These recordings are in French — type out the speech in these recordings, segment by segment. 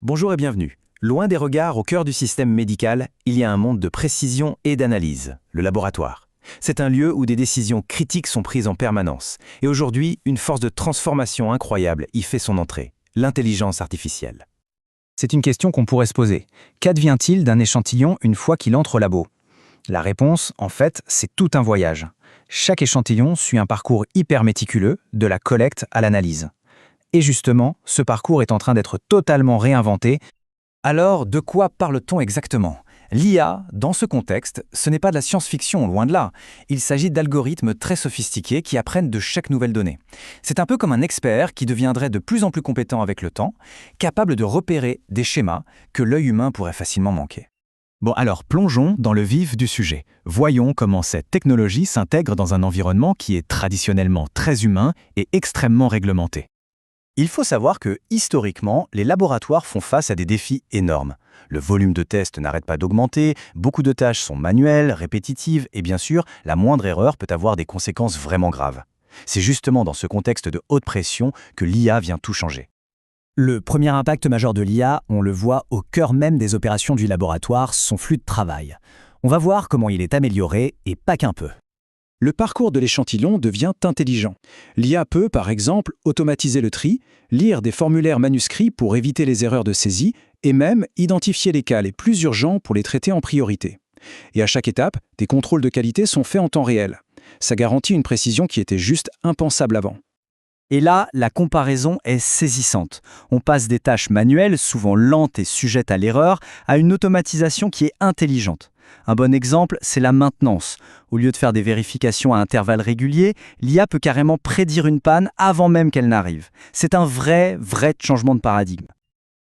Bonjour et bienvenue. Loin des regards au cœur du système médical, il y a un monde de précision et d'analyse, le laboratoire. C'est un lieu où des décisions critiques sont prises en permanence. Et aujourd'hui, une force de transformation incroyable y fait son entrée, l'intelligence artificielle. C'est une question qu'on pourrait se poser. Qu'advient-il d'un échantillon une fois qu'il entre au labo? La réponse, en fait, c'est tout un voyage. Chaque échantillon suit un parcours hyper méticuleux, de la collecte à l'analyse. Et justement, ce parcours est en train d'être totalement réinventé. Alors, de quoi parle-t-on exactement? L'IA, dans ce contexte, ce n'est pas de la science-fiction, loin de là. Il s'agit d'algorithmes très sophistiqués qui apprennent de chaque nouvelle donnée. C'est un peu comme un expert qui deviendrait de plus en plus compétent avec le temps, capable de repérer des schémas que l'œil humain pourrait facilement manquer. Bon alors, plongeons dans le vif du sujet. Voyons comment cette technologie s'intègre dans un environnement qui est traditionnellement très humain et extrêmement réglementé. Il faut savoir que, historiquement, les laboratoires font face à des défis énormes. Le volume de tests n'arrête pas d'augmenter, beaucoup de tâches sont manuelles, répétitives, et bien sûr, la moindre erreur peut avoir des conséquences vraiment graves. C'est justement dans ce contexte de haute pression que l'IA vient tout changer. Le premier impact majeur de l'IA, on le voit au cœur même des opérations du laboratoire, son flux de travail. On va voir comment il est amélioré, et pas qu'un peu. Le parcours de l'échantillon devient intelligent. L'IA peut, par exemple, automatiser le tri, lire des formulaires manuscrits pour éviter les erreurs de saisie et même identifier les cas les plus urgents pour les traiter en priorité. Et à chaque étape, des contrôles de qualité sont faits en temps réel. Ça garantit une précision qui était juste impensable avant. Et là, la comparaison est saisissante. On passe des tâches manuelles, souvent lentes et sujettes à l'erreur, à une automatisation qui est intelligente. Un bon exemple, c'est la maintenance. Au lieu de faire des vérifications à intervalles réguliers, l'IA peut carrément prédire une panne avant même qu'elle n'arrive. C'est un vrai changement de paradigme.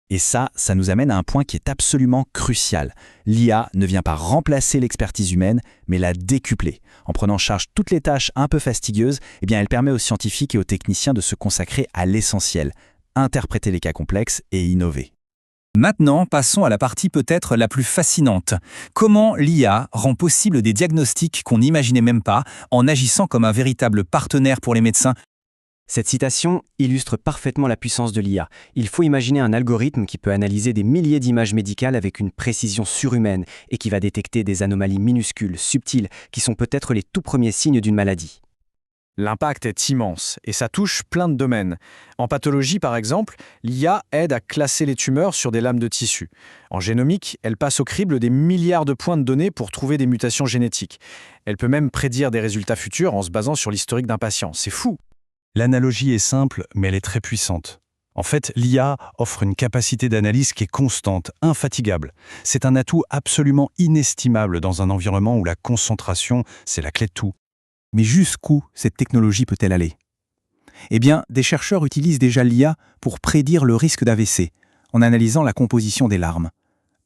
Et ça nous amène à un point qui est absolument crucial. L'IA ne vient pas remplacer l'expertise humaine, mais la décupler. En prenant en charge toutes les tâches un peu fastidieuses, elle permet aux scientifiques et aux techniciens de se consacrer à l'essentiel, interpréter les cas complexes et innover. Maintenant, passons à la partie peut-être la plus fascinante. Comment l'IA rend possible des diagnostics qu'on n'imaginait même pas en agissant comme un véritable partenaire pour les médecins? Cette citation illustre parfaitement la puissance de l'IA. Il faut imaginer un algorithme qui peut analyser des milliers d'images médicales avec une précision surhumaine et qui va détecter des anomalies minuscules, subtiles, qui sont peut-être les tout premiers signes d'une maladie. L'impact est immense et ça touche plein de domaines. En pathologie, par exemple, l'IA aide à classer les tumeurs sur des lames de tissu. En génomique, elle passe au crible des milliards de points de données pour trouver des mutations génétiques. Elle peut même prédire des résultats futurs en se basant sur l'historique d'un patient. C'est fou! L'analogie est simple, mais elle est très puissante. En fait, l'IA offre une capacité d'analyse qui est constante, infatigable. C'est un atout absolument inestimable dans un environnement où la concentration, c'est la clé de tout. Mais jusqu'où cette technologie peut-elle aller? Eh bien, des chercheurs utilisent déjà l'IA pour prédire le risque d'AVC, en analysant la composition des larmes.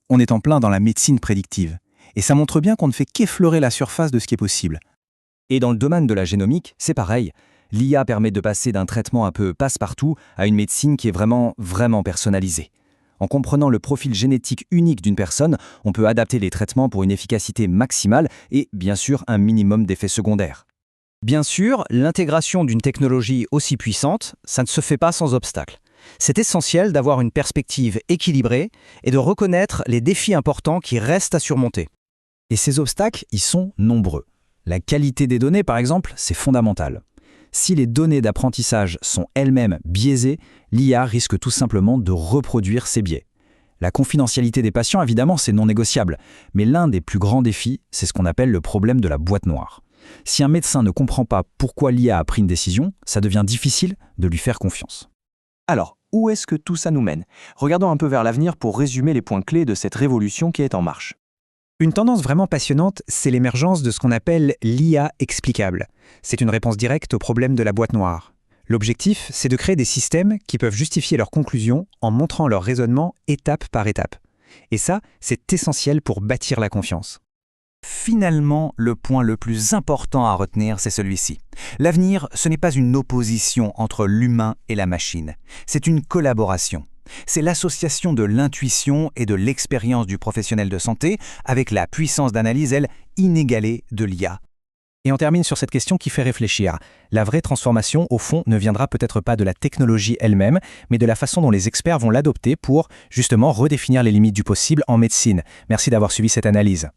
On est en plein dans la médecine prédictive, et ça montre bien qu'on ne fait qu'effleurer la surface de ce qui est possible. Et dans le domaine de la génomique, c'est pareil. L'IA permet de passer d'un traitement un peu passe-partout à une médecine qui est vraiment personnalisée. En comprenant le profil génétique unique d'une personne, on peut adapter les traitements pour une efficacité maximale et, bien sûr, un minimum d'effets secondaires. Bien sûr, l'intégration d'une technologie aussi puissante, ça ne se fait pas sans obstacle. C'est essentiel d'avoir une perspective équilibrée et de reconnaître les défis importants qui restent à surmonter. Et ces obstacles, ils sont nombreux. La qualité des données, par exemple, c'est fondamental. Si les données d'apprentissage sont elles-mêmes biaisées, l'IA risque tout simplement de reproduire ces biais. La confidentialité des patients, évidemment, c'est non négociable. Mais l'un des plus grands défis, c'est ce qu'on appelle le problème de la boîte noire. Si un médecin ne comprend pas pourquoi l'IA a pris une décision, ça devient difficile de lui faire confiance. Alors, où est-ce que tout ça nous mène? Regardons un peu vers l'avenir pour résumer les points clés de cette révolution qui est en marche. Une tendance vraiment passionnante, c'est l'émergence de ce qu'on appelle l'IA explicable. C'est une réponse directe au problème de la boîte noire. L'objectif, c'est de créer des systèmes qui peuvent justifier leurs conclusions en montrant leur raisonnement étape par étape. Et ça, c'est essentiel pour bâtir la confiance. Finalement, le point le plus important à retenir, c'est celui-ci. L'avenir, ce n'est pas une opposition entre l'humain et la machine. C'est une collaboration. C'est l'association de l'intuition et de l'expérience du professionnel de santé avec la puissance d'analyse, elle, inégalée de l'IA. Et on termine sur cette question qui fait réfléchir. La vraie transformation, au fond, ne viendra peut-être pas de la technologie elle-même, mais de la façon dont les experts vont l'adopter pour, justement, redéfinir les limites du possible en médecine. Merci d'avoir suivi cette analyse.